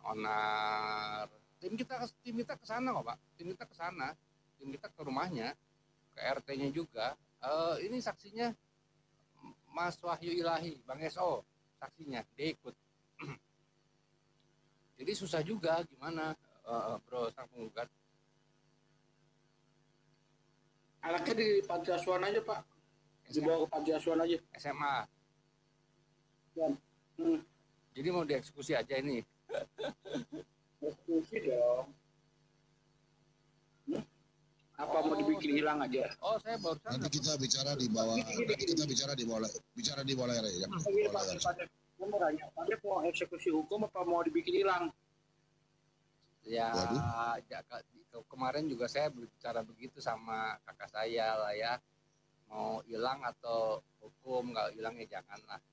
onar. Tim kita ke sana kok, Pak. Tim kita ke sana. Tim kita ke rumahnya, ke RT-nya juga. Ini saksinya Mas Wahyu Ilahi, Bang SO, saksinya, dia ikut. Jadi susah juga gimana, Bro, sang penggugat. Anaknya di panti asuhan aja, Pak. Dibawa ke panti asuhan aja. SMA. Ya. Jadi mau dieksekusi aja ini. Eksekusi dong. Apa mau dibikin hilang aja? Oh, saya baru sadar. Nanti kita bicara di bawah, bicara di bawah layar ya. Saya mau tanya, Pak mau eksekusi hukum apa mau dibikin hilang? Ya, kemarin juga saya berbicara begitu sama kakak saya lah ya. Mau hilang atau hukum, kalau hilang ya janganlah.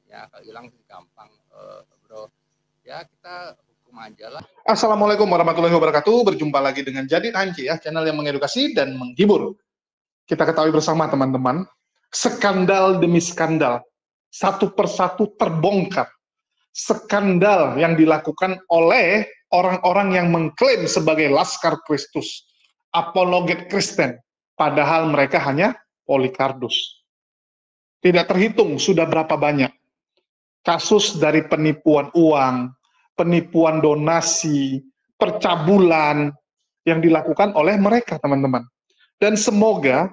Ya, kalau hilang sih gampang, Bro. Ya, kita hukum aja lah. Assalamualaikum warahmatullahi wabarakatuh. Berjumpa lagi dengan Jadi Anci ya, channel yang mengedukasi dan menghibur. Kita ketahui bersama teman-teman, skandal demi skandal, satu persatu terbongkar. Skandal yang dilakukan oleh orang-orang yang mengklaim sebagai Laskar Kristus, apologet Kristen, padahal mereka hanya Polikardus. Tidak terhitung sudah berapa banyak kasus dari penipuan uang, penipuan donasi, percabulan yang dilakukan oleh mereka, teman-teman. Dan semoga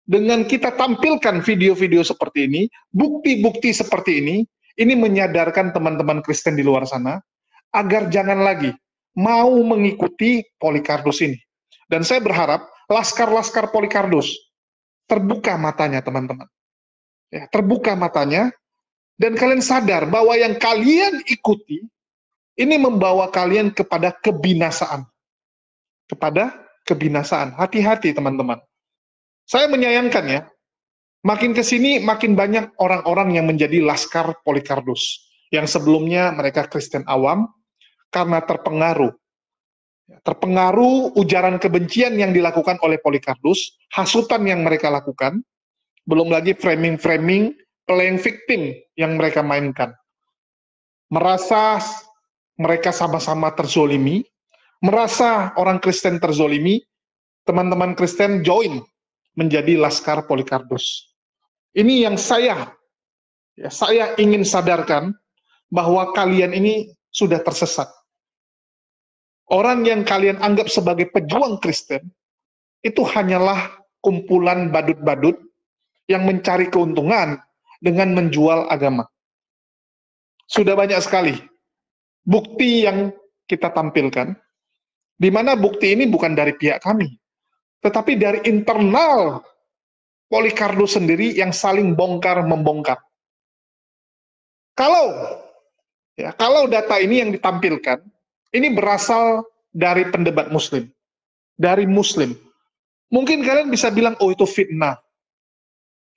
dengan kita tampilkan video-video seperti ini, bukti-bukti seperti ini menyadarkan teman-teman Kristen di luar sana, agar jangan lagi mau mengikuti Polikardus ini. Dan saya berharap laskar-laskar Polikardus terbuka matanya, teman-teman. Ya, terbuka matanya, dan kalian sadar bahwa yang kalian ikuti ini membawa kalian kepada kebinasaan. Kepada kebinasaan. Hati-hati, teman-teman. Saya menyayangkan ya, makin ke sini makin banyak orang-orang yang menjadi Laskar Polikardus. Yang sebelumnya mereka Kristen awam, karena terpengaruh ujaran kebencian yang dilakukan oleh Polikardus, hasutan yang mereka lakukan, belum lagi framing-framing, playing victim yang mereka mainkan. Merasa mereka sama-sama terzolimi, merasa orang Kristen terzolimi, teman-teman Kristen join menjadi Laskar Polikardus. Ini yang saya ingin sadarkan, bahwa kalian ini sudah tersesat. Orang yang kalian anggap sebagai pejuang Kristen, itu hanyalah kumpulan badut-badut yang mencari keuntungan dengan menjual agama. Sudah banyak sekali bukti yang kita tampilkan, di mana bukti ini bukan dari pihak kami, tetapi dari internal Polikardus sendiri yang saling bongkar-membongkar. Kalau data ini yang ditampilkan, ini berasal dari pendebat Muslim, dari Muslim. Mungkin kalian bisa bilang, oh itu fitnah.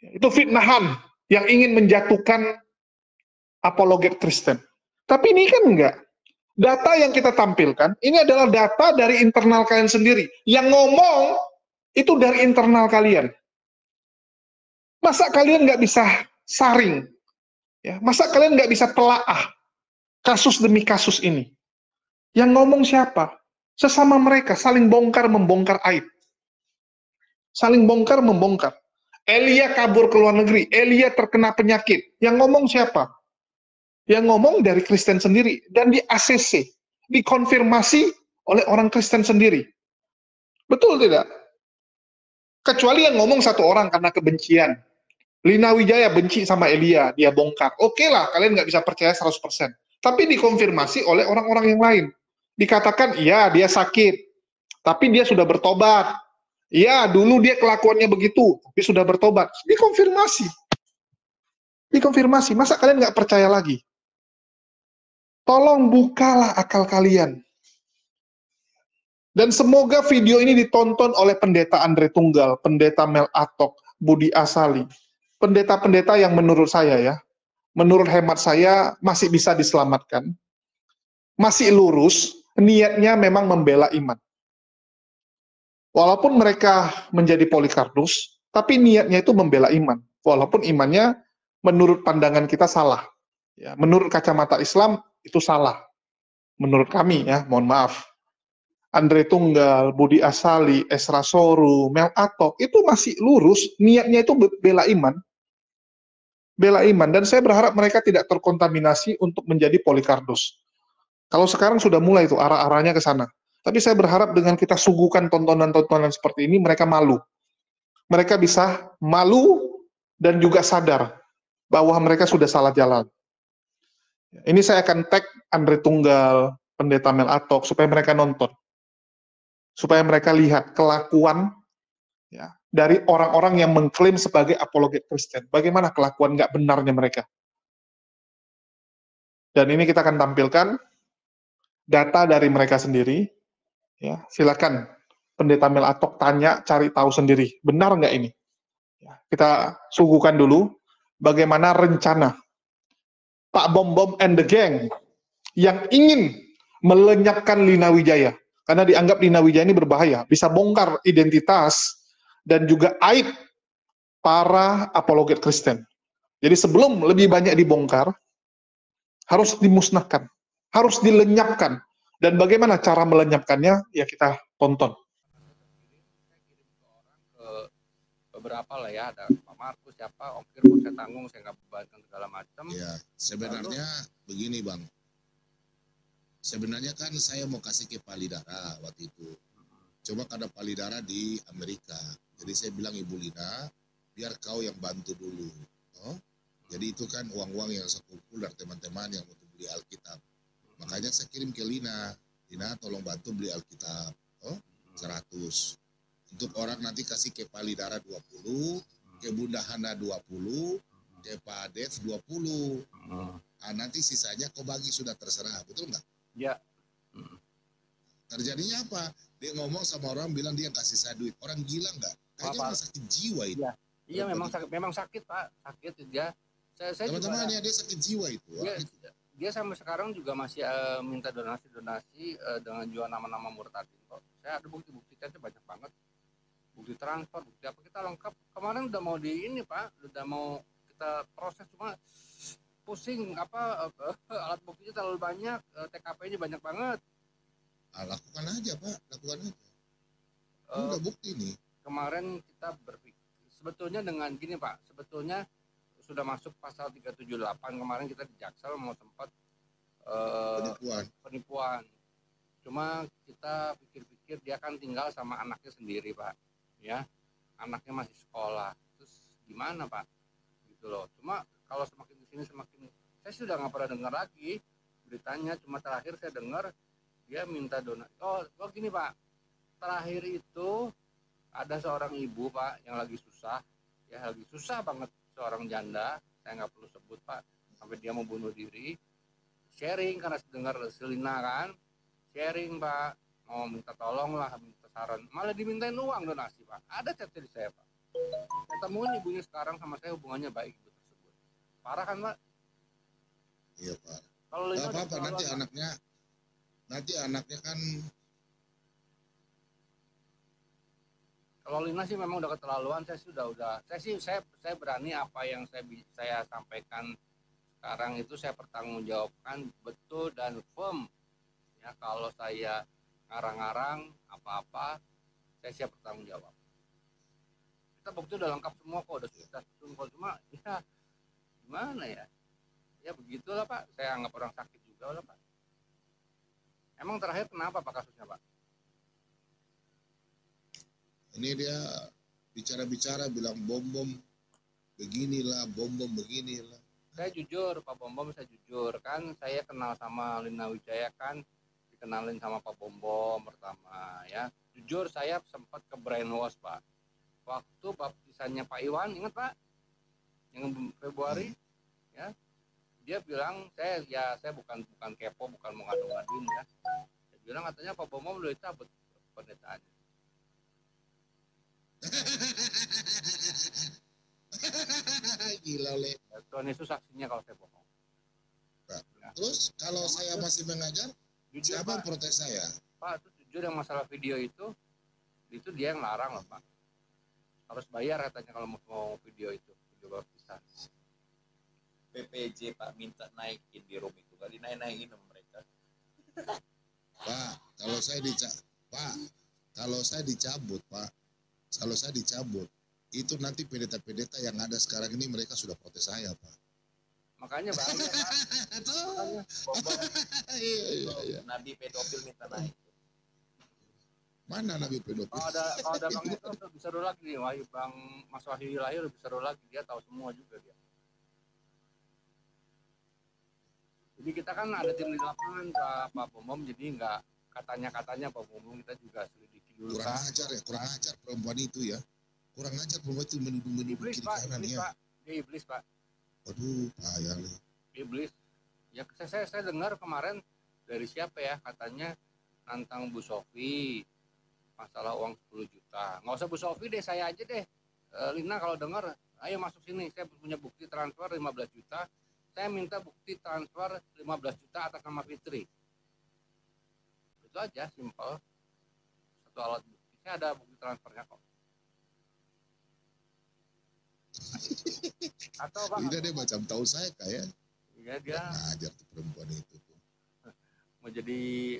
Itu fitnahan yang ingin menjatuhkan apologet Kristen. Tapi ini kan enggak. Data yang kita tampilkan, ini adalah data dari internal kalian sendiri. Yang ngomong, itu dari internal kalian. Masa kalian nggak bisa saring? Ya, masa kalian nggak bisa telaah kasus demi kasus ini? Yang ngomong siapa? Sesama mereka, saling bongkar-membongkar aib. Saling bongkar-membongkar. Elia kabur ke luar negeri, Elia terkena penyakit. Yang ngomong siapa? Yang ngomong dari Kristen sendiri, dan di ACC, dikonfirmasi oleh orang Kristen sendiri. Betul tidak? Kecuali yang ngomong satu orang karena kebencian. Lina Wijaya benci sama Elia, dia bongkar. Oke lah, kalian nggak bisa percaya 100%. Tapi dikonfirmasi oleh orang-orang yang lain. Dikatakan, iya dia sakit, tapi dia sudah bertobat. Iya, dulu dia kelakuannya begitu, tapi sudah bertobat. Dikonfirmasi. Dikonfirmasi, masa kalian nggak percaya lagi? Tolong bukalah akal kalian. Dan semoga video ini ditonton oleh Pendeta Andre Tunggal, Pendeta Mel Atok, Budi Asali. Pendeta-pendeta yang menurut saya menurut hemat saya masih bisa diselamatkan. Masih lurus, niatnya memang membela iman. Walaupun mereka menjadi Polikardus, tapi niatnya itu membela iman. Walaupun imannya menurut pandangan kita salah. Ya, menurut kacamata Islam, itu salah. menurut kami ya, mohon maaf, Andre Tunggal, Budi Asali, Esra Soru, Mel Atok, itu masih lurus, niatnya itu bela iman. Bela iman, dan saya berharap mereka tidak terkontaminasi untuk menjadi Polikardos. Kalau sekarang sudah mulai tuh arah-arahnya ke sana. Tapi saya berharap dengan kita suguhkan tontonan-tontonan seperti ini, mereka malu. Mereka bisa malu dan juga sadar bahwa mereka sudah salah jalan. Ini saya akan tag Andre Tunggal, Pendeta Mel Atok, supaya mereka nonton. Supaya mereka lihat kelakuan ya, dari orang-orang yang mengklaim sebagai apologet Kristen. Bagaimana kelakuan nggak benarnya mereka. Dan ini kita akan tampilkan data dari mereka sendiri. Ya, silakan Pendeta Mel Atok tanya, cari tahu sendiri. Benar nggak ini? Ya, kita suguhkan dulu bagaimana rencana Pak Bom Bom and the Gang yang ingin melenyapkan Lina Wijaya. Karena dianggap Lina Wijaya ini berbahaya. Bisa bongkar identitas dan juga aib para apologet Kristen. Jadi sebelum lebih banyak dibongkar, harus dimusnahkan, harus dilenyapkan. Dan bagaimana cara melenyapkannya, ya kita tonton. Saya kirim ke orang, ke beberapa lah ya, ada Pak Markus, siapa, ongkir pun saya tanggung, saya nggak bebankan segala macam. Ya, sebenarnya begini Bang. Sebenarnya kan saya mau kasih ke Palidara waktu itu. Coba karena Palidara di Amerika. Jadi saya bilang Ibu Lina, biar kau yang bantu dulu. Oh? Jadi itu kan uang-uang yang saya kumpul dari teman-teman yang untuk beli Alkitab. Makanya saya kirim ke Lina. Lina tolong bantu beli Alkitab. Oh? 100. Untuk orang nanti kasih ke Palidara 20, ke Bunda Hana 20, ke Pak Dev 20. Nah, nanti sisanya kau bagi, sudah terserah, betul nggak? Ya. Terjadinya apa? Dia ngomong sama orang bilang dia kasih saya duit. Orang gila nggak? Kayaknya orang sakit jiwa itu. Iya, iya memang sakit Pak, sakit dia. Saya Teman-teman ya, dia sakit jiwa itu. Dia sampai sekarang juga masih minta donasi dengan jual nama-nama murtadin kok. Saya ada bukti-bukti saya banyak banget. Bukti transfer, bukti apa, kita lengkap. Kemarin udah mau di ini Pak, udah mau kita proses, cuma pusing alat buktinya terlalu banyak, TKP-nya banyak banget. Nah, lakukan aja Pak, lakukan aja. Udah bukti nih. Kemarin kita berpikir sebetulnya dengan gini Pak, sebetulnya sudah masuk pasal 378 kemarin kita di Jaksel mau sempat penipuan. Cuma kita pikir-pikir dia kan tinggal sama anaknya sendiri Pak, ya anaknya masih sekolah, terus gimana Pak, gitu loh. Cuma kalau semakin kesini semakin, saya sudah nggak pernah dengar lagi beritanya. Cuma terakhir saya dengar dia minta donasi. Oh gini Pak, terakhir itu ada seorang ibu Pak yang lagi susah, ya lagi susah banget, seorang janda, saya nggak perlu sebut Pak, sampai dia mau bunuh diri. Sharing karena dengar Selina kan, sharing Pak, mau minta tolong lah, minta saran, malah dimintain uang donasi Pak. Ada chat dari saya Pak, saya temuin ibunya sekarang, sama saya hubungannya baik ibu tersebut. Parah kan Pak? Iya Pak. Kalau apa-apa nanti anaknya kan. Kalau Lina sih memang udah keterlaluan. Saya berani apa yang saya sampaikan sekarang itu saya pertanggungjawabkan betul dan firm. Ya kalau saya ngarang-ngarang apa-apa, saya siap bertanggung jawab. Kita bukti udah lengkap semua kok, udah sudah susun. Cuma ya gimana ya? Ya begitulah Pak. Saya anggap orang sakit juga lah Pak. Emang terakhir kenapa Pak kasusnya Pak? Ini dia bicara-bicara bilang bom-bom beginilah, bom-bom beginilah. Saya jujur Pak Bom Bom, saya jujur kan, saya kenal sama Lina Wijaya kan, dikenalin sama Pak Bom Bom pertama ya. Jujur saya sempat ke brainwash Pak. Waktu baptisannya Pak Iwan, ingat Pak? Yang Februari ya. Dia bilang saya bukan kepo, bukan mau ngadu-ngaduin ya. Dia bilang katanya Pak Bom Bom udah dicabut pendetaannya. Gila Le. Tuhan Yesus saksinya kalau saya bohong. Nah, ya. Terus kalau saya masih mengajar, jujur, siapa yang protes saya? Pak, itu jujur yang masalah video itu dia yang larang loh Pak. Harus bayar katanya kalau mau video itu, video baptisan. PPJ Pak minta naikin di room itu, kali naikin sama mereka. Pak, kalau saya dicabut, Pak, kalau saya dicabut, itu nanti pendeta-pendeta yang ada sekarang ini mereka sudah protes saya, Pak. Makanya bahaya, Pak. Makanya Iya. Nabi pedofil minta naik. Mana Nabi pedofil? Kalau ada Bang Eko lebih seru lagi nih, Mas Wahyu lahir lebih seru lagi, dia tahu semua juga dia. Jadi kita kan ada tim di lapangan Pak Bomom, jadi nggak katanya Pak Bomom kita juga selidiki dulu. Kurang ajar perempuan itu ya. Kurang ajar perempuan itu menuduh kiri kanan ya. Dia iblis, Pak. Waduh, payah loh. Iblis. Ya saya dengar kemarin dari siapa ya, katanya nantang Bu Sofi masalah uang 10 juta. Nggak usah Bu Sofi deh, saya aja deh. Lina kalau dengar, ayo masuk sini, saya punya bukti transfer 15 juta. Saya minta bukti transfer 15 juta atas nama Fitri. Itu aja, simpel. Satu alat bukti. Saya ada bukti transfernya kok. Atau Bang, Tidak deh macam tahu saya kayak. Iya dia. Ajar tuh perempuan itu tuh. Mau jadi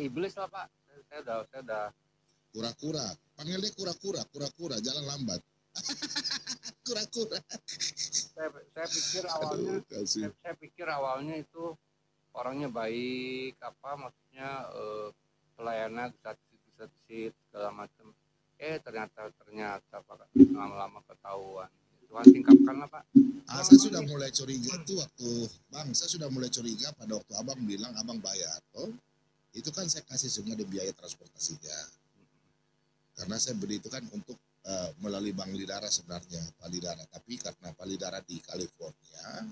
iblis lah Pak. Saya udah. Kura-kura. Panggil dia kura-kura, jalan lambat. Kura-kura. Saya pikir awalnya itu orangnya baik, maksudnya pelayanan disatit segala macam. Ternyata Pak, lama-lama ketahuan. Tuhan tingkapkan lah Pak. Saya sudah mulai curiga itu saya sudah mulai curiga pada waktu abang bilang abang bayar. Itu kan saya kasih semua di biaya transportasinya. Karena saya beli itu kan untuk melalui Bank Lidara sebenarnya, Palidara. Tapi karena Palidara di California,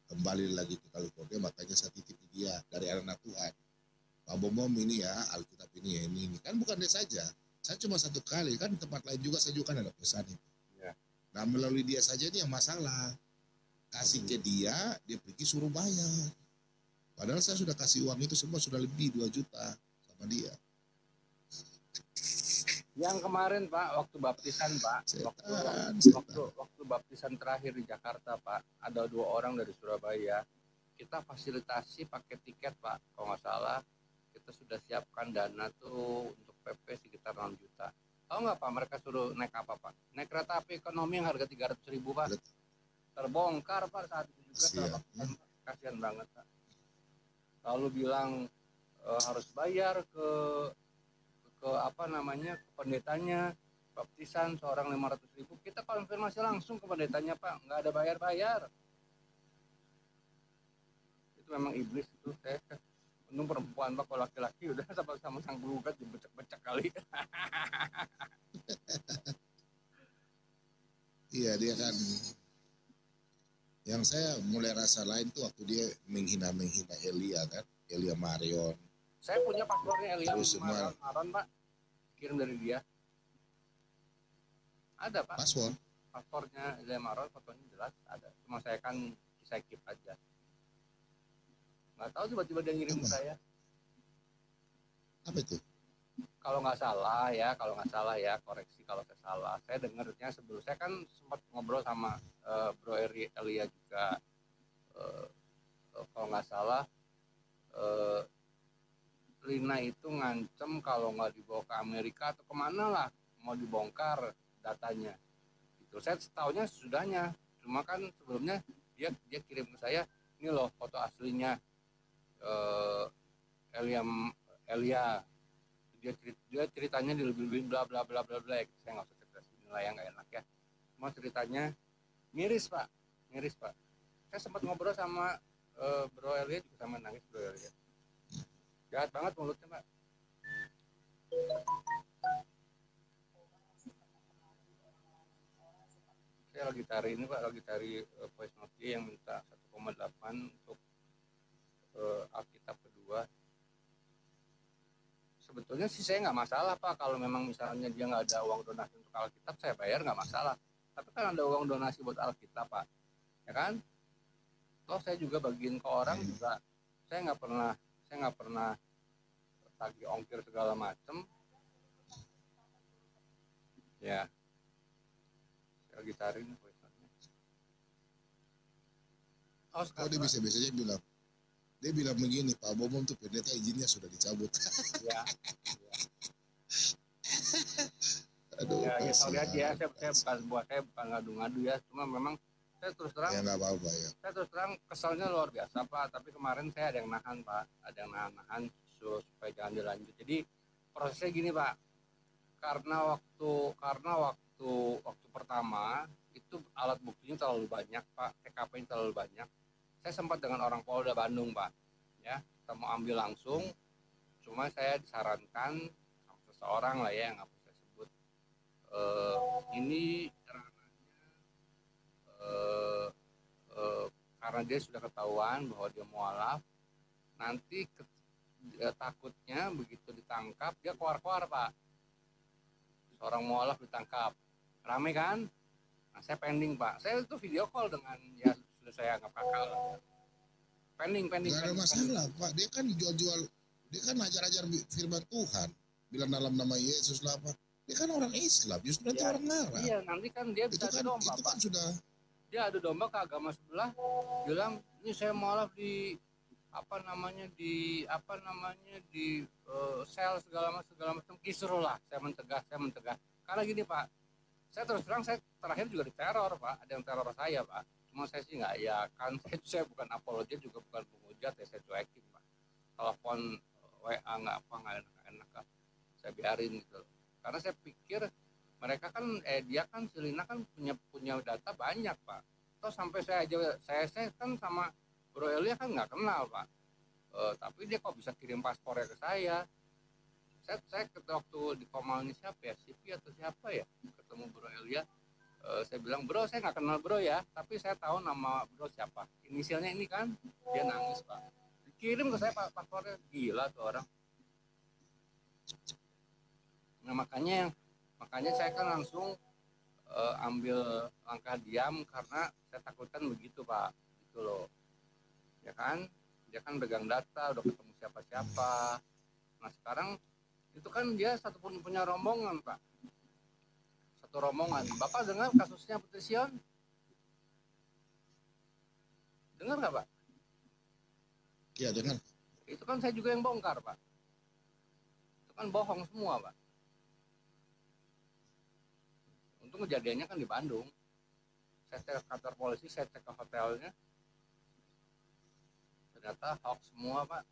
kembali lagi ke California, makanya saya titip dia dari anak Tuhan. Pak Bomom ini ya, Alkitab ini ya, ini. Kan bukan dia saja. Saya cuma satu kali, kan tempat lain juga saya juga kan ada pesan itu. Ya. Nah melalui dia saja ini yang masalah. Kasih ke dia pergi suruh bayar. Padahal saya sudah kasih uang itu semua sudah lebih 2 juta sama dia. Yang kemarin Pak, waktu baptisan Pak, waktu baptisan terakhir di Jakarta Pak, ada 2 orang dari Surabaya. Kita fasilitasi pakai tiket Pak, kalau nggak salah kita sudah siapkan dana tuh untuk PP sekitar 6 juta. Tahu nggak Pak, mereka suruh naik apa Pak? Naik kereta api ekonomi yang harga 300.000 Pak. Terbongkar Pak saat itu juga. Kasihan banget Pak. Lalu bilang harus bayar ke pendetanya, baptisan seorang 500.000. Kita konfirmasi langsung ke pendetanya Pak, nggak ada bayar. Itu memang iblis itu. Saya untung perempuan Pak, kalau laki-laki udah sama-sama sang penggugat dibecek-becek kali. Iya dia kan. Yang saya mulai rasa lain tuh waktu dia menghina Elia kan, Elia Marion. Saya punya paspornya Elia Maron Pak, kirim dari dia. Ada Pak. Paspornya Elia Maron, fotonya jelas ada. Cuma saya kan saya keep aja. Nggak tahu tiba-tiba dia ngirim ke saya. Apa itu? Kalau nggak salah ya, koreksi kalau saya salah. Saya dengarnya sebelum saya kan sempat ngobrol sama Bro Elia juga. Kalau nggak salah. Lina itu ngancem kalau nggak dibawa ke Amerika atau kemana lah mau dibongkar datanya. Itu saya tahunya sesudahnya. Cuma kan sebelumnya dia kirim ke saya, ini loh foto aslinya Elia. Dia ceritanya dilebih-lebihin bla bla bla bla bla. Saya nggak usah cerita sini lah yang nggak enak ya. Cuma ceritanya miris Pak. Saya sempat ngobrol sama Bro Elia juga sama nangis Bro Elia. Jahat banget mulutnya Pak. Saya lagi cari voice note dia yang minta 1,8 untuk Alkitab kedua. Sebetulnya sih saya nggak masalah Pak, kalau memang misalnya dia nggak ada uang donasi untuk Alkitab, saya bayar nggak masalah. Tapi kan ada uang donasi buat Alkitab Pak, ya kan? Toh saya juga bagiin ke orang juga. Saya nggak pernah tagih ongkir segala macem. Ya, saya lagi cari nih voice note-nya. Dia bisa-bisanya bilang, Dia bilang begini, Pak Bomom tuh pendeta izinnya sudah dicabut. Ya. Aduh, Ya sorry aja, saya kasihan. bukan ngadu-ngadu ya, cuma memang saya terus terang, Ya nggak apa-apa ya. saya terus terang kesalnya luar biasa Pak. Tapi kemarin saya ada yang nahan Pak, ada yang nahan supaya jangan dilanjut. Jadi prosesnya gini Pak, karena waktu pertama itu alat buktinya terlalu banyak Pak, TKP-nya terlalu banyak. Saya sempat dengan orang Polda Bandung Pak, ya kita mau ambil langsung, cuma saya disarankan sama seseorang lah ya yang nggak bisa saya sebut, ini karena dia sudah ketahuan bahwa dia mualaf, nanti takutnya begitu ditangkap dia keluar Pak, seorang mualaf ditangkap, rame kan? Nah saya pending Pak, saya itu video call dengan ya sudah saya anggap kakak lah. Pending. Nggak ada masalah Pak, dia kan jual-jual, dia kan ajar-ajar firman Tuhan, bilang dalam nama Yesus lah Pak. Dia kan orang Islam, justru nanti orang marah. Iya, nanti kan dia bisa adu domba itu Pak. kan sudah. Dia adu domba ke agama sebelah, bilang ini saya mualaf di sel segala macam, kisruh lah. Saya mencegah. Karena gini Pak, saya terus terang saya terakhir juga diteror Pak, ada yang teror saya Pak. Cuma saya sih nggak ya kan, saya bukan apologi juga bukan penghujat ya, saya cuekin Pak. Telepon WA nggak enak kan, saya biarin gitu. Karena saya pikir mereka kan dia kan Selina kan punya data banyak Pak. Terus sampai saya kan sama Bro Elia kan nggak kenal Pak. Tapi dia kok bisa kirim paspornya ke saya. Saya waktu di Komal ini siapa ya, Sipi atau siapa ya, ketemu Bro Elia, saya bilang Bro saya nggak kenal Bro ya, tapi saya tahu nama Bro siapa, inisialnya ini kan. Dia nangis Pak, dikirim ke saya paspornya, gila tuh orang. Nah makanya saya kan langsung ambil langkah diam karena saya takutkan begitu Pak, gitu loh ya kan. Dia kan pegang data, udah ketemu siapa-siapa. Nah sekarang itu kan dia punya rombongan Pak, satu rombongan. Bapak dengar kasusnya Putri Sion? Dengar nggak Pak? Iya dengar. Itu kan saya juga yang bongkar Pak, itu kan bohong semua Pak. Untung kejadiannya kan di Bandung. Saya cek ke kantor polisi, saya cek ke hotelnya, ternyata hoax semua Pak.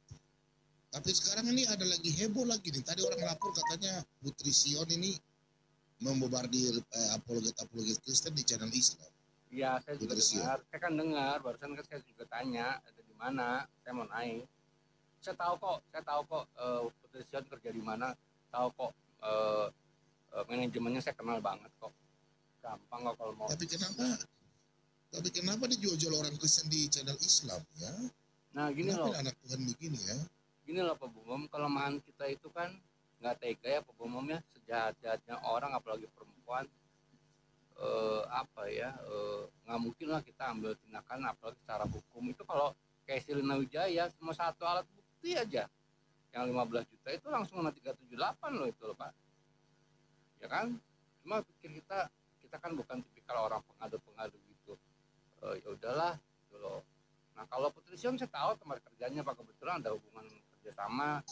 Tapi sekarang ini ada lagi heboh lagi nih. Tadi orang lapor katanya Putri Sion ini membobardir apologet Kristen di channel Islam. Iya, saya juga Putri dengar. Sion. Saya kan dengar, barusan kan saya juga tanya ada di mana. Saya mau naik. Saya tahu kok Putri Sion kerja di mana. Tahu kok manajemennya saya kenal banget kok. Gampang kok kalau mau. Tapi kenapa dijual-jual orang Kristen di channel Islam ya? Nah gini kenapa loh. Anak Tuhan begini ya? Gini loh Pak Bomom, kelemahan kita itu kan nggak tega ya Pak Bomom ya, sejahat-jahatnya orang apalagi perempuan, nggak mungkin lah kita ambil tindakan apalagi secara hukum. Itu kalau kayak Selina Wijaya cuma satu alat bukti aja yang 15 juta itu langsung kena 378 loh itu loh Pak, ya kan. Cuma pikir kita kan bukan tipikal orang pengadu gitu, ya udahlah gitu loh. Nah kalau Putri Sion saya tahu tempat kerjanya Pak, kebetulan ada hubungan kerjasama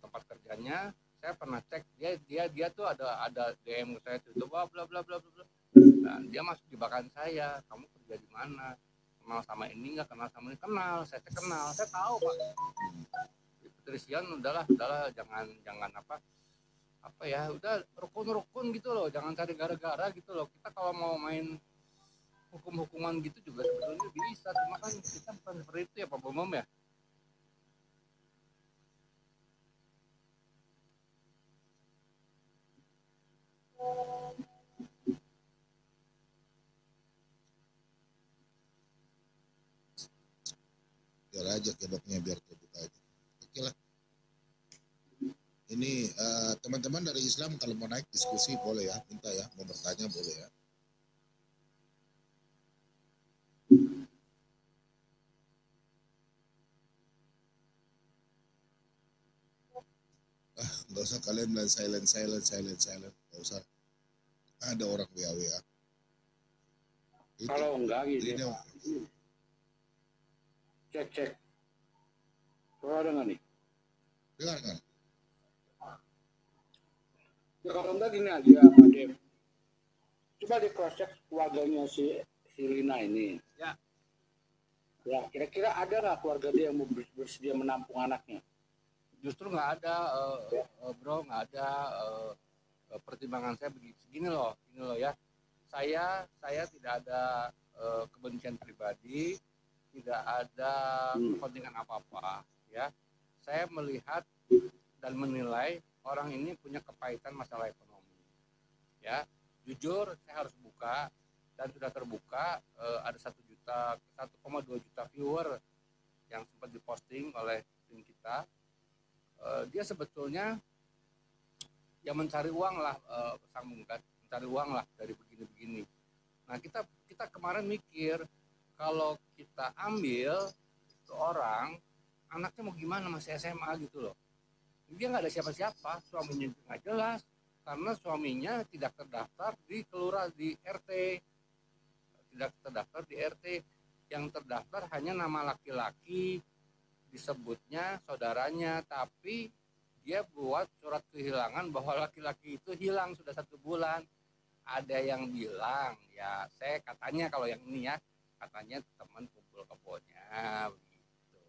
tempat kerjanya. Saya pernah cek dia tuh ada DM ke saya tuh bla bla bla bla bla. Nah, dia masuk jebakan saya, kamu kerja di mana, kenal sama ini nggak, kenal sama ini, kenal. Saya kenal, saya tahu Pak. Putri Sion udahlah jangan apa ya, udah rukun gitu loh, jangan cari gara-gara gitu loh. Kita kalau mau main hukuman gitu juga sebetulnya bisa, cuma kan kita bukan seperti itu ya Pak Bomom ya. Biar aja kedoknya biar terbuka aja. Oke lah. Ini teman-teman dari Islam kalau mau naik diskusi boleh ya, minta ya, mau bertanya boleh ya. Nggak usah kalian bilang silent, nggak usah. Ada orang WA. Kalau enggak gitu. Cek. Suara dengar nih. Dengar kan? Ya kalau enggak gini aja, Pak Dem. Coba di cross check keluarganya si Lina ini. Ya. Ya, kira-kira ada nggak keluarga dia yang mau bersedia menampung anaknya? Justru nggak ada, bro, nggak ada. Pertimbangan saya begini loh ya. Saya tidak ada kebencian pribadi, tidak ada kepentingan apa-apa, ya. Saya melihat dan menilai orang ini punya kepahitan masalah ekonomi, ya. Jujur, saya harus buka dan sudah terbuka. Ada 1,2 juta viewer yang sempat diposting oleh tim kita. Dia sebetulnya ya mencari uang lah, Sang Mungkat, mencari uang lah dari begini-begini. Nah, kita kemarin mikir kalau kita ambil itu orang, anaknya mau gimana, masih SMA gitu loh. Dia nggak ada siapa-siapa, suaminya nggak jelas karena suaminya tidak terdaftar di kelurahan, di RT, tidak terdaftar di RT. Yang terdaftar hanya nama laki-laki, disebutnya saudaranya, tapi dia buat surat kehilangan bahwa laki-laki itu hilang sudah 1 bulan. Ada yang bilang, ya saya katanya kalau yang ini ya, katanya teman kumpul kebunnya begitu.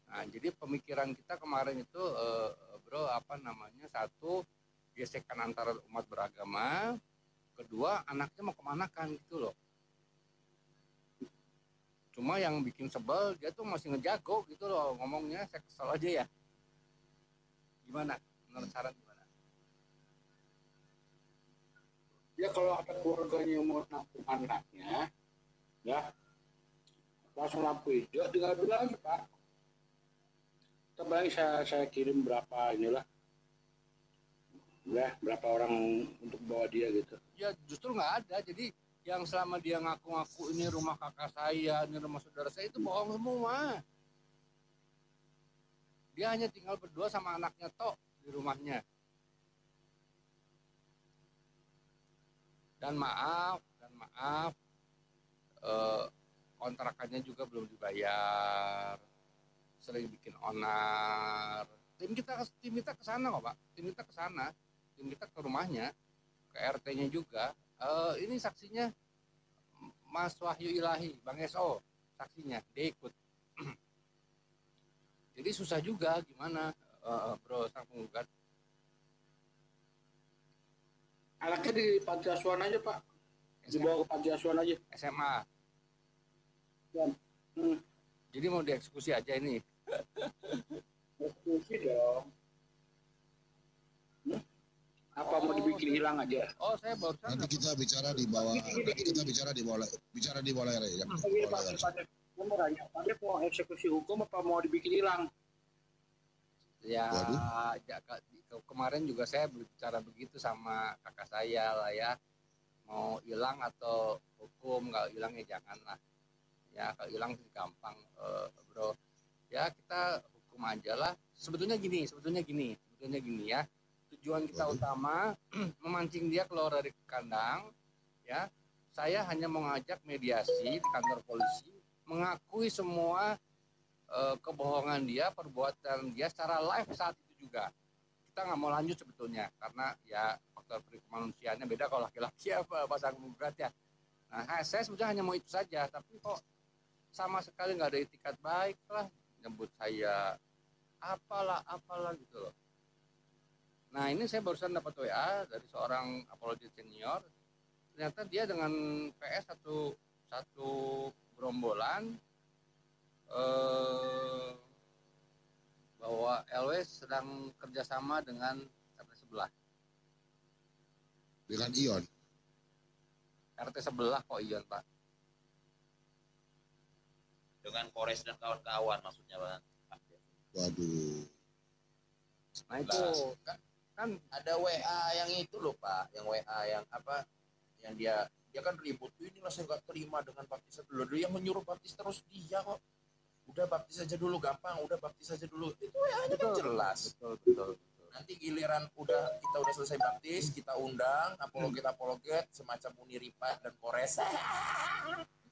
Nah, jadi pemikiran kita kemarin itu, bro, satu, gesekan antara umat beragama, kedua anaknya mau kemana kan gitu loh. Cuma yang bikin sebel, dia tuh masih ngejago gitu loh ngomongnya, saya kesel aja ya. Gimana? Menurut saran gimana? Ya kalau ada keluarganya yang mau nampung anaknya, ya langsung lampu hijau, tinggal bilang aja, Pak. Terbaik saya kirim berapa inilah, ya berapa orang untuk bawa dia gitu. Ya justru nggak ada. Jadi yang selama dia ngaku-ngaku ini rumah kakak saya, ini rumah saudara saya, itu bohong semua. Dia hanya tinggal berdua sama anaknya tok di rumahnya. Dan maaf, kontrakannya juga belum dibayar, sering bikin onar. Tim kita ke sana kok, Pak. Tim kita ke rumahnya, ke RT-nya juga. Ini saksinya Mas Wahyu Ilahi, Bang SO, saksinya, dia ikut. Jadi susah juga gimana, bro, Sang Penggugat. Anaknya di panti asuhan aja, Pak. Dibawa ke panti asuhan aja. SMA. Ya. Jadi mau dieksekusi aja ini. Eksekusi dong. Apa mau dibikin hilang aja? Oh, saya barusan. Nanti kita bicara di bawah, bicara di bawah layar ya. Saya mau tanya, Pak mau eksekusi hukum apa mau dibikin hilang? Ya, kemarin juga saya berbicara begitu sama kakak saya lah ya. Mau hilang atau hukum, kalau hilang ya jangan lah. Ya, kalau hilang sih gampang, bro. Ya, kita hukum aja lah. Sebetulnya gini ya. Tujuan kita utama memancing dia keluar dari kandang, ya. Saya hanya mengajak mediasi di kantor polisi, mengakui semua kebohongan dia, perbuatan dia secara live saat itu juga. Kita nggak mau lanjut sebetulnya karena ya faktor kemanusiaannya beda kalau laki-laki apa Sang Penggugat ya. Nah, saya sebetulnya hanya mau itu saja, tapi kok sama sekali nggak ada itikat baik lah, nyebut saya apalah gitu loh. Nah, ini saya barusan dapat WA dari seorang apologet senior. Ternyata dia dengan PS satu gerombolan bahwa LW sedang kerjasama dengan RT sebelah. Dengan Ion. RT sebelah kok Ion, Pak. Dengan Polres dan kawan-kawan maksudnya, Bang. Waduh. Nah itu kan Ada WA yang itu loh, Pak, yang WA yang apa, yang dia kan ribut, inilah saya nggak terima dengan baptis dulu. Dia yang menyuruh baptis terus dia kok. Udah baptis aja dulu gampang, udah baptis aja dulu. Itu WA-nya kan jelas. Betul. Nanti giliran kita udah selesai baptis, kita undang apologet semacam Uniripa dan Polres.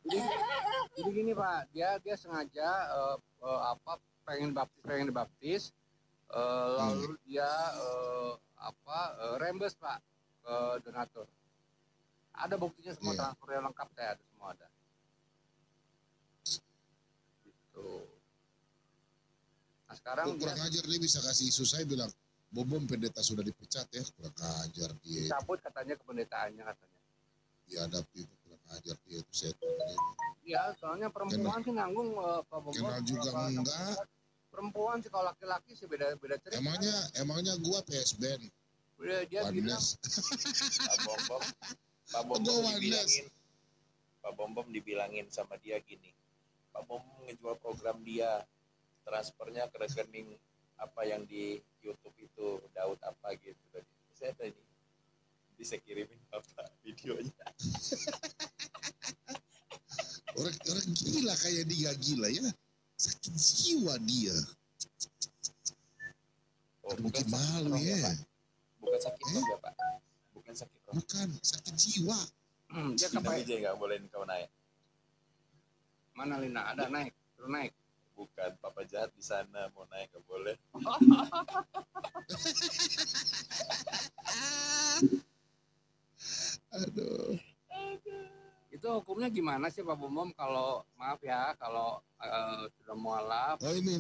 Jadi gini Pak, dia sengaja pengen dibaptis, lalu dia rembes Pak ke donatur. Ada buktinya semua, transfernya lengkap, saya ada semua ada. Gitu. Nah sekarang kurang ajar dia bisa kasih isu, saya bilang Bom pendeta sudah dipecat ya, kurang ajar dia. Dicabut katanya kependetaannya katanya. Dihadapi itu kurang ajar dia itu setan. Iya, soalnya perempuan sih nanggung Pak Bom. Kenal juga enggak. Perempuan sih, kalau laki-laki sih beda cerita. Emangnya gua PSBN. Dia bilang Pak Bom dibilangin sama dia gini. Pak Bom ngejual program dia, transfernya ke rekening apa yang di YouTube itu, Daud apa gitu. Saya tadi bisa kirimin apa videonya. Orang gila kayak dia gila ya, sakit jiwa dia. Bukan malu ya. Bukan sakit roh ya Pak. Bukan sakit roh. Bukan sakit jiwa. Dia kepakai aja nggak bolehin kau naik. Mana Lina? Ada naik, terus naik. Bukan, papa jahat di sana, mau naik nggak boleh. Aduh. Itu hukumnya gimana sih Pak Bom kalau maaf ya, kalau sudah mualaf? Oh ini.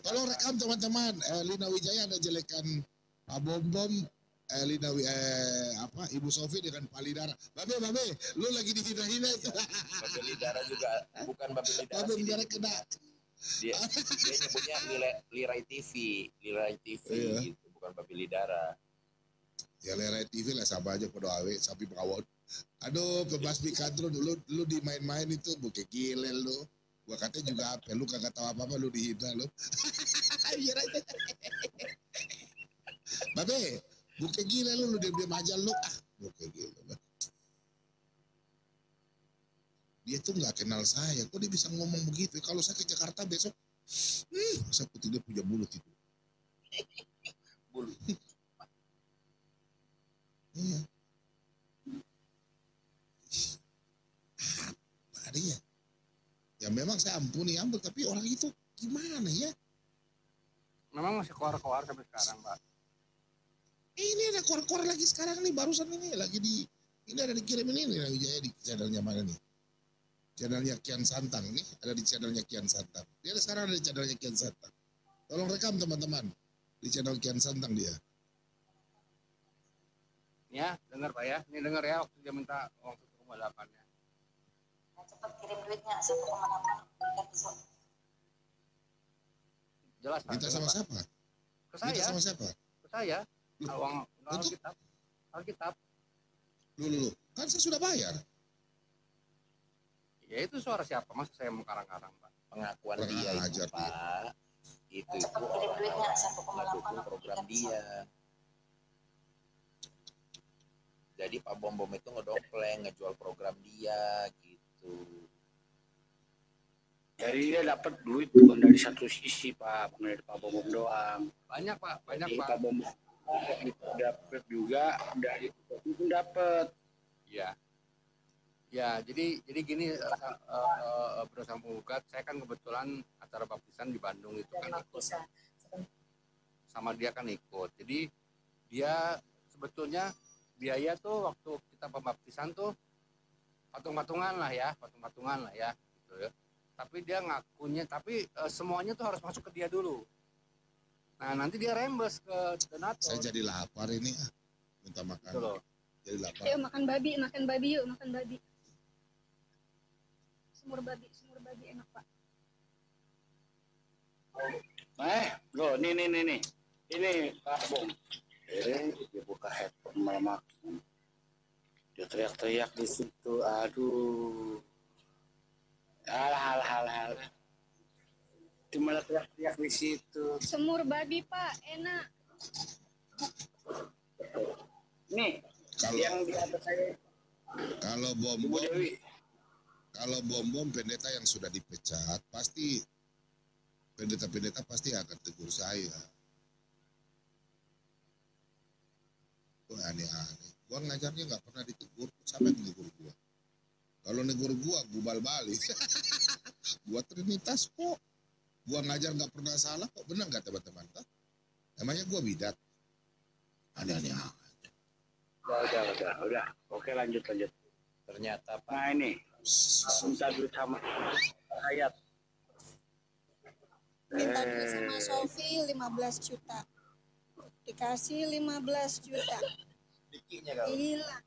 Tolong rekam teman-teman. Lina Wijaya ada jelekan Pak Bom, Ibu Sofi dengan Palidara. Babe, lu lagi dihina-hina itu. Babelidara juga, bukan Babelidara. Babelidara kena. Dia nyebutnya Lirai TV iya. Gitu, bukan Babelidara. Ya Lirai TV lah, sama aja pada awe sapi pengawon. Aduh, pembasmi kadrun lu dimain-main itu bukan gile lu. Gua katanya juga apa, lu kagak tahu apa-apa, lu dihina lu. Biar aja. Babe, bukan gile lu diam-diam aja lu. Bukan gile. Dia tuh nggak kenal saya, kok dia bisa ngomong begitu? Kalau saya ke Jakarta besok, saya putih dia punya mulut itu. Mulut. Iya. Apa dia? Ya memang saya ampun, tapi orang itu gimana ya? Memang masih keluar sampai sekarang, Pak. Ini ada keluar lagi sekarang nih, barusan ini lagi ini ada dikirimin ini Wijaya di channelnya mana nih? Channelnya Kian Santang nih, ada di channelnya Kian Santang. Dia sekarang ada di channelnya Kian Santang. Tolong rekam teman-teman, di channel Kian Santang dia. Ya, dengar Pak ya. Ini dengar ya, waktu dia minta uang 1,8-nya. Cepat kirim duitnya 1,8 besok. Jelas Pak. Minta sama Pak. siapa? Ke saya. Minta sama siapa? Ke saya. Uang untuk Alkitab. Dulu. Kan saya sudah bayar. Ya itu suara siapa? Masa saya mau karang-karang, Pak? Pengakuan dia itu, Pak. Itu kirim duitnya 1,8 program dia. Jadi Pak Bom itu ngedompleng, ngejual program dia gitu. Jadi dia dapat duit bukan dari satu sisi Pak, bukan dari Pak Bom doang. Banyak Pak, Jadi, Pak. Pak Bom dapat juga dari itu dapat. Iya. Ya, jadi gini, berusaha menggugat, saya kan kebetulan acara baptisan di Bandung itu kan ikut. Sama dia kan ikut. Jadi dia sebetulnya biaya tuh waktu kita pembaptisan tuh patung-patungan lah ya gitu ya. Tapi dia ngakunya, semuanya tuh harus masuk ke dia dulu. Nah, nanti dia rembes ke donatur. Saya jadi lapar ini, minta makan. Gitu loh. Jadi lapar. Ayo makan babi yuk, makan babi. Semur babi enak Pak. Loh, nih. Ini Pak Bom. Dia buka headphone malam. Dia teriak-teriak di situ. Aduh. Hal. Cuma teriak-teriak di situ. Semur babi Pak, enak. Nih, yang di atas saya. Kalau bom pendeta yang sudah dipecat, pasti pendeta pasti akan tegur saya. Wah, aneh-aneh. Gua ngajarnya nggak pernah ditegur, sampai menegur gua. Kalau negur gua balik. Gua Trinitas kok. Gua ngajar nggak pernah salah kok. Benar nggak teman-teman? Namanya gua bidat. Aneh-aneh. Udah. Oke, lanjut. Ternyata Pak. Nah ini, minta duit sama Hayat. Minta duit sama Sofi 15 juta. Dikasih 15 juta. Dikinya kau. Hilang.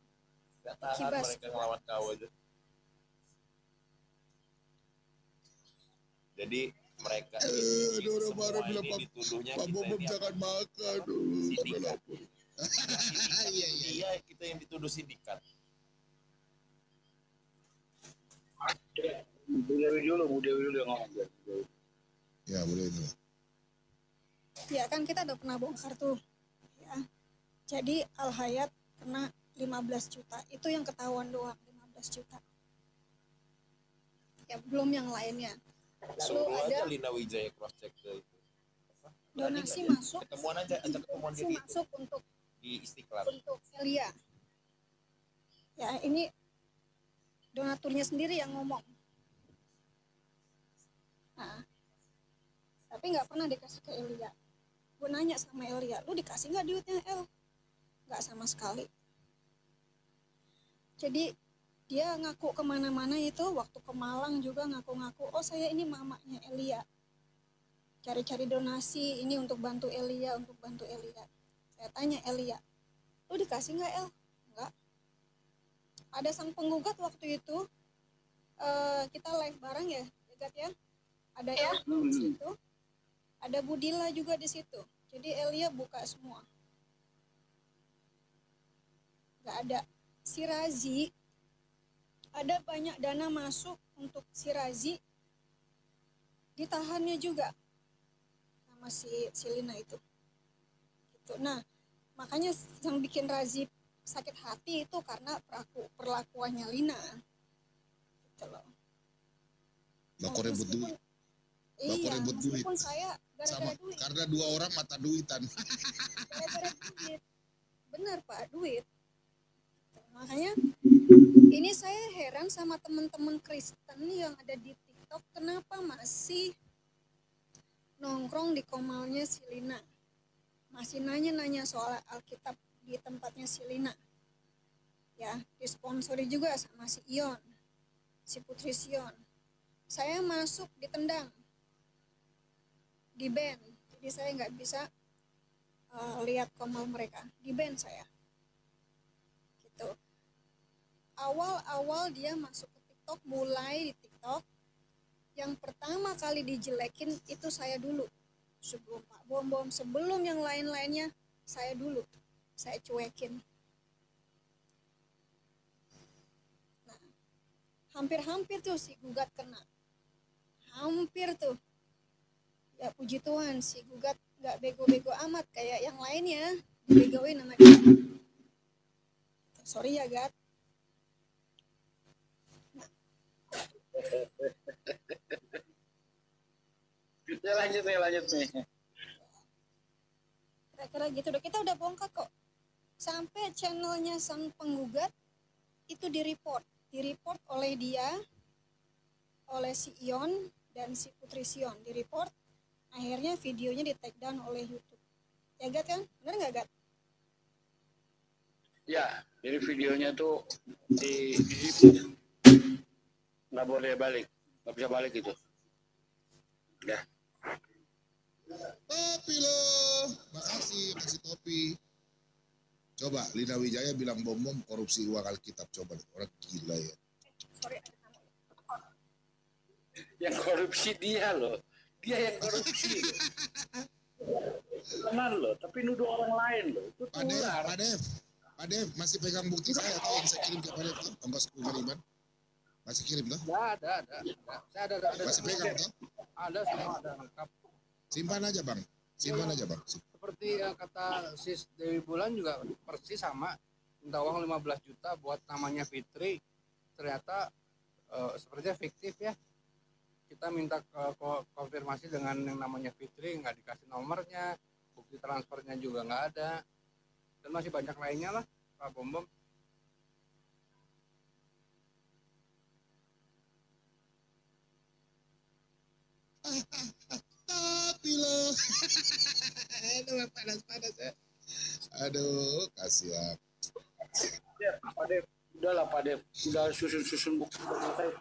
Gak tahan Kibas. mereka ngelawan kau aja. Jadi mereka ini orang baru semua bilang ini dituduhnya Pak kita Bobom ini jangan makan. sindikat. Iya. Iya, kita yang dituduh sindikat. Bu Dewi dulu yang ngomong. Ya boleh itu. Ya kan kita udah pernah bongkar tuh. Ya. Jadi Al Hayat kena 15 juta. Itu yang ketahuan doang 15 juta. Ya belum yang lainnya. Lalu Suruh ada aja Lina Wijaya cross check ke itu. donasi masuk. Ketemuan aja, ajak ketemuan Donasi dia di itu, masuk untuk di Istiqlal. Elia. Ya ini donaturnya sendiri yang ngomong. Nah, tapi nggak pernah dikasih ke Elia. Gue nanya sama Elia, lu dikasih nggak duitnya El? Nggak sama sekali. Jadi dia ngaku kemana-mana itu, waktu ke Malang juga ngaku-ngaku, oh saya ini mamanya Elia. Cari-cari donasi ini untuk bantu Elia. Saya tanya Elia, lu dikasih nggak El? Nggak. Ada sang penggugat waktu itu, kita live bareng ya, Gat ya. Ada El di situ, ada Budila juga di situ. Jadi Elia buka semua. Nggak ada. Si Razi, ada banyak dana masuk untuk si Razi, ditahannya juga sama si Lina itu. Gitu. Nah, makanya yang bikin Razi sakit hati itu karena perlakuannya Lina. Gitu loh. Baku rebut duit. Iya, rebut duit. meskipun saya Sama gara-gara duit. karena dua orang mata duitan. Gara-gara duit. Benar Pak, duit. Makanya ini saya heran sama teman-teman Kristen yang ada di TikTok, kenapa masih nongkrong di komalnya si Lina, masih nanya-nanya soal Alkitab di tempatnya si Lina. Ya, disponsori juga sama si Ion, si Putri Sion. Saya masuk ditendang, di ban, jadi saya nggak bisa lihat komal mereka, di ban saya. Gitu. Awal-awal dia masuk ke TikTok, mulai di TikTok, yang pertama kali dijelekin itu saya dulu. Sebelum Pak Bom, sebelum yang lain-lainnya, saya dulu. Saya cuekin. Nah, hampir-hampir tuh si gugat kena. Hampir tuh. Ya puji Tuhan, si gugat gak bego-bego amat kayak yang lainnya. Dibegoin sama dia. Sorry ya, Gat. Lanjut nih. Kira-kira gitu deh. Kita udah bongkar kok. Sampai channelnya sang penggugat itu di-report oleh dia, oleh si Ion dan si Putri Sion. Di-report, akhirnya videonya di-take down oleh YouTube. Ya Gat kan? Bener nggak Gat? Ya, jadi videonya tuh di nggak boleh balik, nggak bisa balik gitu. Ya. Topi lo, makasih kasih topi. Coba Lina Wijaya bilang Bom korupsi uang Alkitab, coba deh. Orang gila ya. Sorry, ada tamu. Yang korupsi dia loh, dia yang korupsi. Benar loh, tapi nuduh orang lain loh. Itu tular. Pak Dev, masih pegang bukti saya atau yang saya kirim ke Pak Dev tuh, ongkos pengiriman? Masih kirim tuh? Ya, ada. Saya ada. Masih pegang tuh? Ada semua, ada lengkap. Simpan aja bang. Seperti kata Sis Dewi Bulan juga persis sama, minta uang 15 juta buat namanya Fitri, ternyata sepertinya fiktif ya. Kita minta konfirmasi dengan yang namanya Fitri, nggak dikasih nomornya, bukti transfernya juga nggak ada, dan masih banyak lainnya lah Pak Bom. Tapi loh. Aduh, panas-panas ya. Aduh, kasihan. Ya, Pak Dev, udahlah Pak Dev, udah susun bukti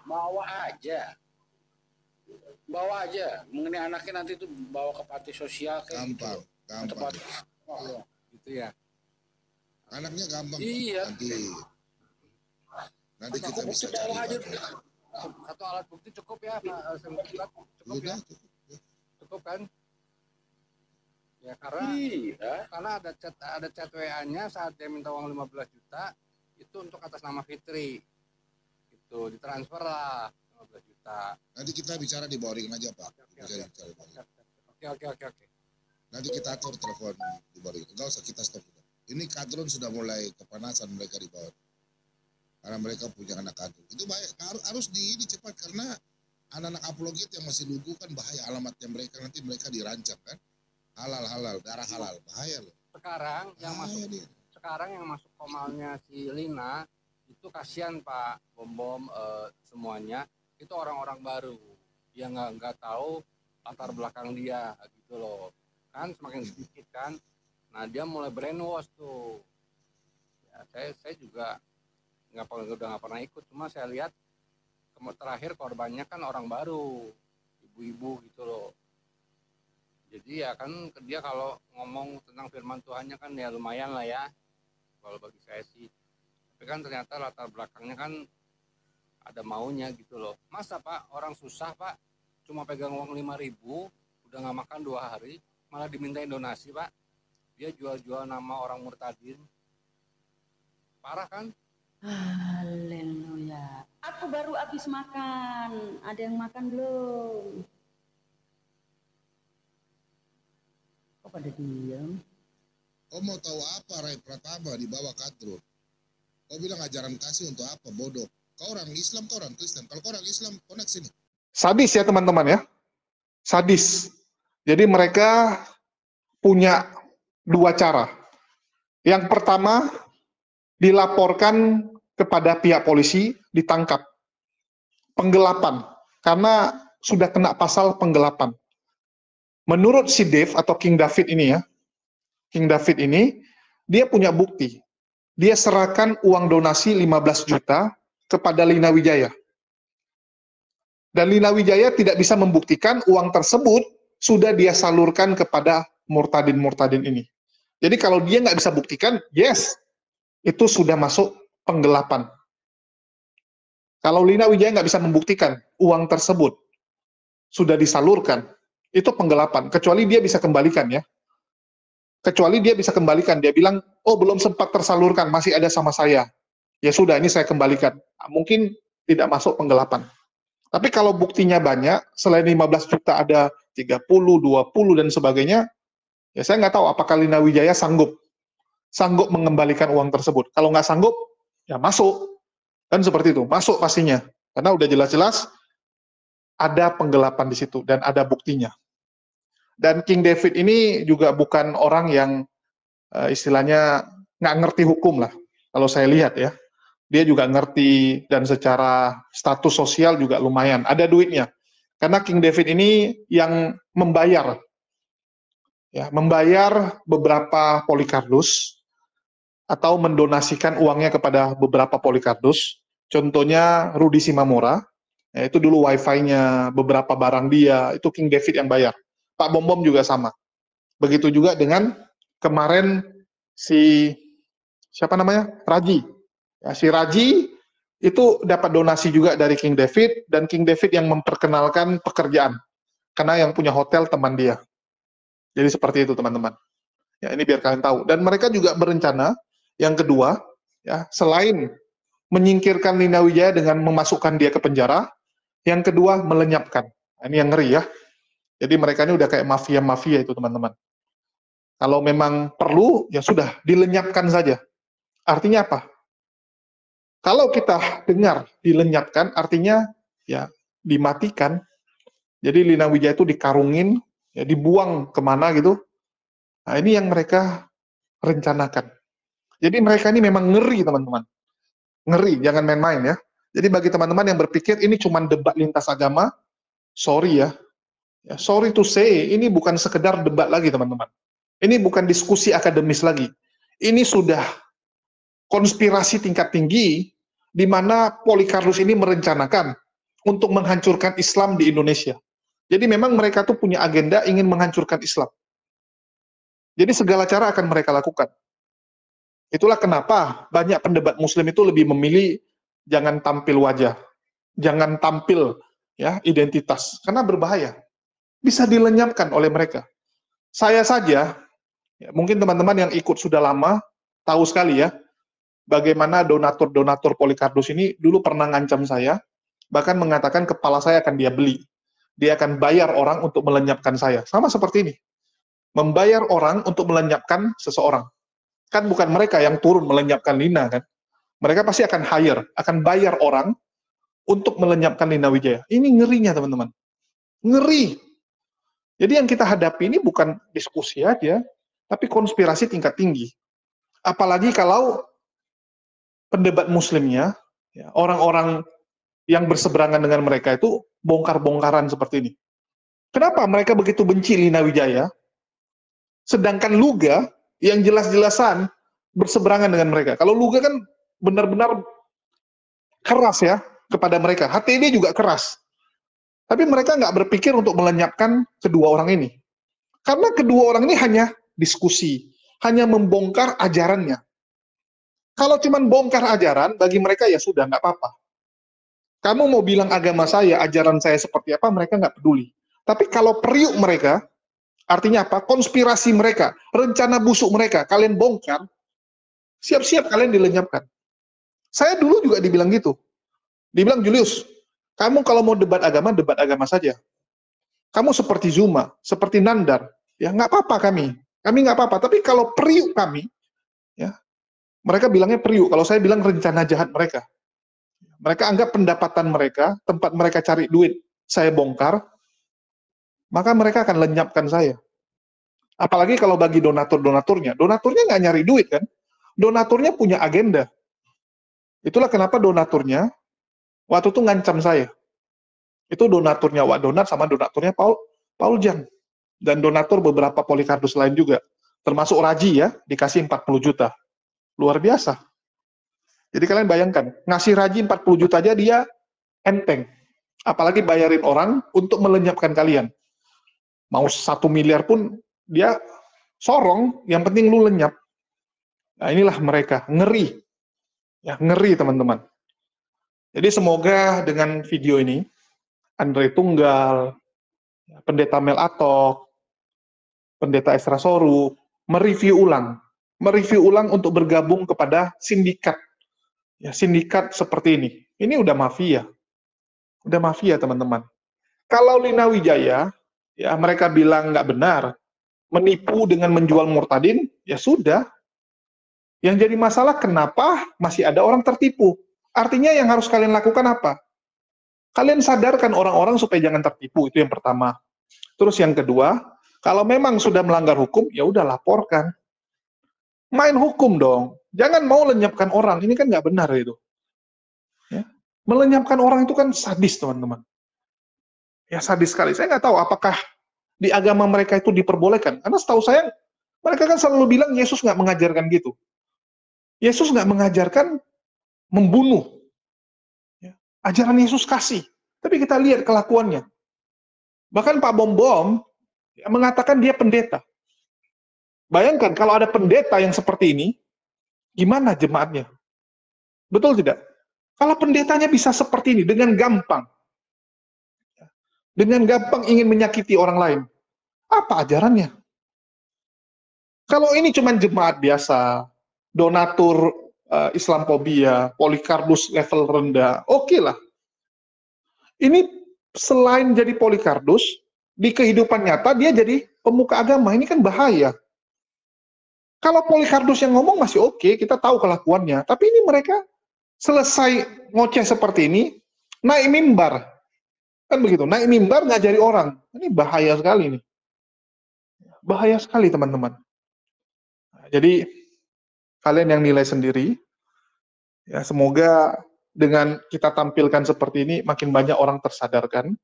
bawa aja. Bawa aja, mengenai anaknya nanti tuh bawa ke panti sosial kayak Gampang, gitu. gampang. Gitu ya. Anaknya gampang. Iya. Nanti kita bisa cari. Satu alat bukti cukup ya, Pak. Cukup ya. Cukup kan? Ya karena ada chat WA-nya saat dia minta uang 15 juta itu untuk atas nama Fitri. Itu ditransfer lah 15 juta. Nanti kita bicara di boring aja, Pak. Oke. Nanti kita atur telepon di boring. Enggak usah kita stop. Ini kadrun sudah mulai kepanasan mereka di bawah. Karena mereka punya anak kadrun. Itu harus cepat karena anak-anak apologit yang masih lugu kan bahaya alamatnya mereka, nanti mereka dirancang kan. Halal, darah halal, bahaya loh. Sekarang yang masuk komalnya si Lina itu kasihan Pak, bom semuanya itu orang-orang baru. Dia nggak tahu latar belakang dia gitu loh. Kan semakin sedikit kan. Nah, dia mulai brainwash tuh. Ya, saya juga udah nggak pernah ikut, cuma saya lihat terakhir korbannya kan orang baru, ibu-ibu gitu loh. Jadi ya kan dia kalau ngomong tentang firman Tuhannya kan ya lumayan lah ya, kalau bagi saya sih. Tapi kan ternyata latar belakangnya kan ada maunya gitu loh. Masa Pak orang susah Pak cuma pegang uang 5.000 udah nggak makan 2 hari malah dimintain donasi Pak. Dia jual-jual nama orang murtadin. Parah kan? Haleluya. Aku baru habis makan. Ada yang makan belum? Kok pada diam? Kau mau tahu apa Rai Pratama di bawah kadrun? Kau bilang ajaran kasih untuk apa? Bodoh. Kau orang Islam, kau orang Kristen. Kalau kau orang Islam, connect sini. Sadis ya teman-teman ya. Sadis. Jadi mereka punya 2 cara. Yang pertama, dilaporkan kepada pihak polisi, ditangkap. Penggelapan. Karena sudah kena pasal penggelapan. Menurut si Dave atau King David ini ya, King David ini, dia punya bukti. Dia serahkan uang donasi 15 juta kepada Lina Wijaya. Dan Lina Wijaya tidak bisa membuktikan uang tersebut sudah dia salurkan kepada murtadin-murtadin ini. Jadi kalau dia nggak bisa buktikan, yes, itu sudah masuk penggelapan. Kalau Lina Wijaya nggak bisa membuktikan uang tersebut sudah disalurkan, itu penggelapan. Kecuali dia bisa kembalikan ya. Kecuali dia bisa kembalikan. Dia bilang, oh belum sempat tersalurkan, masih ada sama saya. Ya sudah, ini saya kembalikan. Mungkin tidak masuk penggelapan. Tapi kalau buktinya banyak, selain 15 juta ada 30, 20, dan sebagainya, ya saya nggak tahu apakah Lina Wijaya sanggup mengembalikan uang tersebut. Kalau nggak sanggup, ya masuk. Kan seperti itu, masuk pastinya. Karena udah jelas-jelas ada penggelapan di situ dan ada buktinya. Dan King David ini juga bukan orang yang istilahnya nggak ngerti hukum lah, kalau saya lihat ya. Dia juga ngerti dan secara status sosial juga lumayan, ada duitnya. Karena King David ini yang membayar beberapa polikardus atau mendonasikan uangnya kepada beberapa polikardus. Contohnya Rudy Simamora, itu dulu wifi-nya, beberapa barang dia, itu King David yang bayar. Pak Bom juga sama. Begitu juga dengan kemarin siapa namanya? Raji. Ya, si Raji itu dapat donasi juga dari King David, dan King David yang memperkenalkan pekerjaan. Karena yang punya hotel teman dia. Jadi seperti itu teman-teman. Ya, ini biar kalian tahu. Dan mereka juga berencana yang kedua, ya, selain menyingkirkan Lina Wijaya dengan memasukkan dia ke penjara, yang kedua melenyapkan. Nah, ini yang ngeri ya. Jadi mereka ini udah kayak mafia-mafia itu teman-teman. Kalau memang perlu, ya sudah, dilenyapkan saja. Artinya apa? Kalau kita dengar dilenyapkan, artinya ya dimatikan. Jadi Lina Wijaya itu dikarungin, ya dibuang kemana gitu. Nah ini yang mereka rencanakan. Jadi mereka ini memang ngeri teman-teman. Ngeri, jangan main-main ya. Jadi bagi teman-teman yang berpikir ini cuma debat lintas agama, sorry ya. Ya, sorry to say, ini bukan sekedar debat lagi, teman-teman. Ini bukan diskusi akademis lagi. Ini sudah konspirasi tingkat tinggi, di mana Polikarpus ini merencanakan untuk menghancurkan Islam di Indonesia. Jadi memang mereka tuh punya agenda ingin menghancurkan Islam. Jadi segala cara akan mereka lakukan. Itulah kenapa banyak pendebat Muslim itu lebih memilih jangan tampil wajah, jangan tampil ya identitas, karena berbahaya. Bisa dilenyapkan oleh mereka. Saya saja, ya, mungkin teman-teman yang ikut sudah lama, tahu sekali ya, bagaimana donatur-donatur Polikarpus ini dulu pernah ngancam saya, bahkan mengatakan kepala saya akan dia beli. Dia akan bayar orang untuk melenyapkan saya. Sama seperti ini. Membayar orang untuk melenyapkan seseorang. Kan bukan mereka yang turun melenyapkan Lina kan. Mereka pasti akan hire, akan bayar orang untuk melenyapkan Lina Wijaya. Ini ngerinya teman-teman. Ngeri. Jadi yang kita hadapi ini bukan diskusi aja, tapi konspirasi tingkat tinggi. Apalagi kalau pendebat Muslimnya, ya, orang-orang yang berseberangan dengan mereka itu bongkar-bongkaran seperti ini. Kenapa mereka begitu benci Lina Wijaya? Sedangkan Luga yang jelas-jelasan berseberangan dengan mereka. Kalau Luga kan benar-benar keras ya kepada mereka. HTD juga keras. Tapi mereka nggak berpikir untuk melenyapkan kedua orang ini. Karena kedua orang ini hanya diskusi, hanya membongkar ajarannya. Kalau cuma bongkar ajaran, bagi mereka ya sudah, nggak apa-apa. Kamu mau bilang agama saya, ajaran saya seperti apa, mereka nggak peduli. Tapi kalau periuk mereka, artinya apa? Konspirasi mereka, rencana busuk mereka, kalian bongkar, siap-siap kalian dilenyapkan. Saya dulu juga dibilang gitu. Dibilang, Julius, kamu kalau mau debat agama saja. Kamu seperti Zuma, seperti Nandar, ya nggak apa-apa kami nggak apa-apa. Tapi kalau periuk kami, ya mereka bilangnya periuk. Kalau saya bilang rencana jahat mereka. Mereka anggap pendapatan mereka, tempat mereka cari duit, saya bongkar, maka mereka akan lenyapkan saya. Apalagi kalau bagi donaturnya nggak nyari duit kan, donaturnya punya agenda. Itulah kenapa donaturnya waktu itu ngancam saya. Itu donaturnya Wak Donat sama donaturnya Paul Jan. Dan donatur beberapa Polikarpus lain juga. Termasuk Raji ya, dikasih 40 juta. Luar biasa. Jadi kalian bayangkan, ngasih Raji 40 juta aja dia enteng. Apalagi bayarin orang untuk melenyapkan kalian. Mau 1 miliar pun dia sorong, yang penting lu lenyap. Nah inilah mereka, ngeri. Ya, ngeri teman-teman. Jadi semoga dengan video ini, Andre Tunggal, Pendeta Mel Atok, Pendeta Esra Soru, mereview ulang untuk bergabung kepada sindikat. Ya, sindikat seperti ini. Ini udah mafia. Udah mafia, teman-teman. Kalau Lina Wijaya, ya mereka bilang nggak benar, menipu dengan menjual Murtadin, ya sudah. Yang jadi masalah, kenapa masih ada orang tertipu? Artinya yang harus kalian lakukan apa? Kalian sadarkan orang-orang supaya jangan tertipu, itu yang pertama. Terus yang kedua, kalau memang sudah melanggar hukum, ya udah laporkan. Main hukum dong. Jangan mau lenyapkan orang, ini kan nggak benar itu. Ya. Melenyapkan orang itu kan sadis, teman-teman. Ya sadis sekali. Saya nggak tahu apakah di agama mereka itu diperbolehkan. Karena setahu saya, mereka kan selalu bilang Yesus nggak mengajarkan gitu. Yesus nggak mengajarkan membunuh. Ya. Ajaran Yesus kasih. Tapi kita lihat kelakuannya. Bahkan Pak Bom mengatakan dia pendeta. Bayangkan kalau ada pendeta yang seperti ini, gimana jemaatnya? Betul tidak? Kalau pendetanya bisa seperti ini, dengan gampang. Dengan gampang ingin menyakiti orang lain. Apa ajarannya? Kalau ini cuma jemaat biasa, donatur Islamophobia, Polikarpus level rendah, oke lah. Ini selain jadi Polikarpus, di kehidupan nyata dia jadi pemuka agama. Ini kan bahaya. Kalau Polikarpus yang ngomong masih oke, kita tahu kelakuannya. Tapi ini mereka selesai ngoceh seperti ini, naik mimbar. Kan begitu, naik mimbar ngajari orang. Ini bahaya sekali nih. Bahaya sekali teman-teman. Jadi kalian yang nilai sendiri, ya semoga dengan kita tampilkan seperti ini makin banyak orang tersadarkan.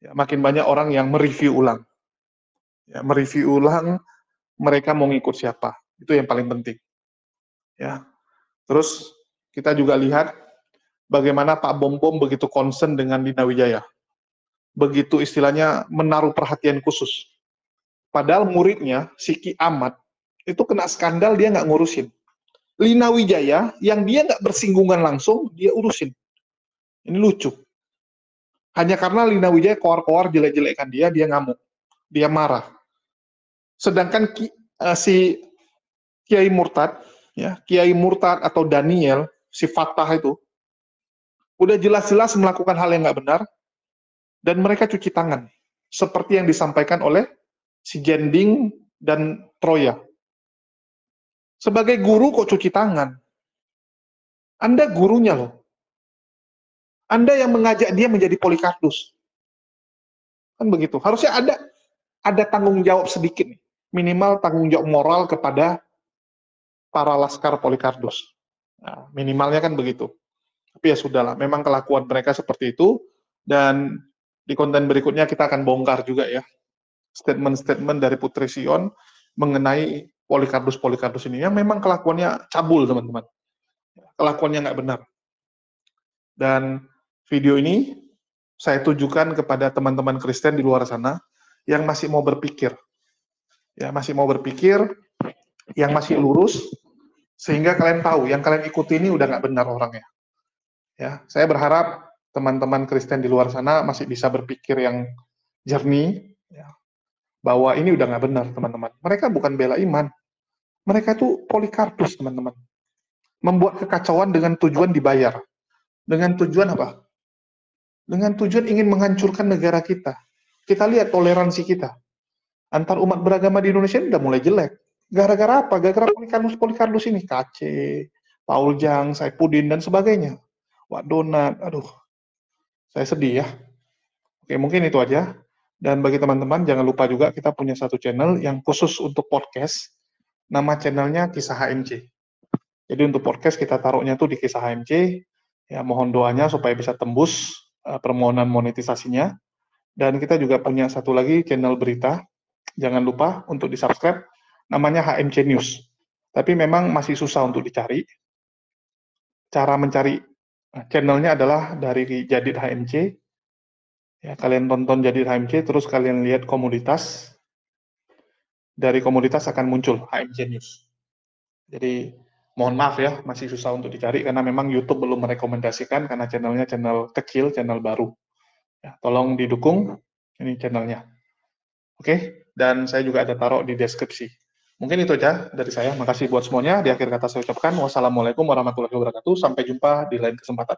Ya, makin banyak orang yang mereview ulang. Ya, mereview ulang mereka mau ngikut siapa. Itu yang paling penting. Ya. Terus kita juga lihat bagaimana Pak Bom begitu concern dengan Lina Wijaya. Begitu istilahnya menaruh perhatian khusus. Padahal muridnya, Siki Ahmad, itu kena skandal dia nggak ngurusin. Lina Wijaya, yang dia nggak bersinggungan langsung, dia urusin. Ini lucu. Hanya karena Lina Wijaya koar-koar jelek-jelekkan dia ngamuk. Dia marah. Sedangkan si Kiai Murtad, ya, Kiai Murtad atau Daniel, si Fatah itu, udah jelas-jelas melakukan hal yang nggak benar, dan mereka cuci tangan. Seperti yang disampaikan oleh si Jending dan Troya. Sebagai guru kok cuci tangan? Anda gurunya loh. Anda yang mengajak dia menjadi Polikardus. Kan begitu. Harusnya ada tanggung jawab sedikit nih. Minimal tanggung jawab moral kepada para laskar Polikardus. Nah, minimalnya kan begitu. Tapi ya sudahlah, memang kelakuan mereka seperti itu, dan di konten berikutnya kita akan bongkar juga ya statement-statement dari Putri Sion mengenai Polikardus ini yang memang kelakuannya cabul, teman-teman. Kelakuannya nggak benar. Dan video ini saya tujukan kepada teman-teman Kristen di luar sana yang masih mau berpikir. Ya, masih mau berpikir, yang masih lurus, sehingga kalian tahu, yang kalian ikuti ini udah nggak benar orangnya. Ya, saya berharap teman-teman Kristen di luar sana masih bisa berpikir yang jernih, ya, bahwa ini udah nggak benar, teman-teman. Mereka bukan bela iman. Mereka itu Polikardus, teman-teman. Membuat kekacauan dengan tujuan dibayar. Dengan tujuan apa? Dengan tujuan ingin menghancurkan negara kita. Kita lihat toleransi kita. Antar umat beragama di Indonesia udah mulai jelek. Gara-gara apa? Gara-gara Polikardus ini. Kace, Paul Jang, Saipudin, dan sebagainya. Wak Donat, aduh. Saya sedih ya. Oke, mungkin itu aja. Dan bagi teman-teman, jangan lupa juga kita punya satu channel yang khusus untuk podcast. Nama channelnya Kisah HMC. Jadi untuk podcast kita taruhnya tuh di Kisah HMC. Ya, mohon doanya supaya bisa tembus permohonan monetisasinya. Dan kita juga punya satu lagi channel berita. Jangan lupa untuk di-subscribe. Namanya HMC News. Tapi memang masih susah untuk dicari. Cara mencari channelnya adalah dari Jadid HMC. Ya, kalian tonton Jadid HMC, terus kalian lihat komoditas. Dari komoditas akan muncul HMC News. Jadi mohon maaf ya, masih susah untuk dicari karena memang YouTube belum merekomendasikan karena channelnya channel kecil, channel baru. Ya, tolong didukung ini channelnya. Oke, dan saya juga ada taruh di deskripsi. Mungkin itu aja dari saya. Makasih buat semuanya. Di akhir kata saya ucapkan wassalamualaikum warahmatullahi wabarakatuh. Sampai jumpa di lain kesempatan.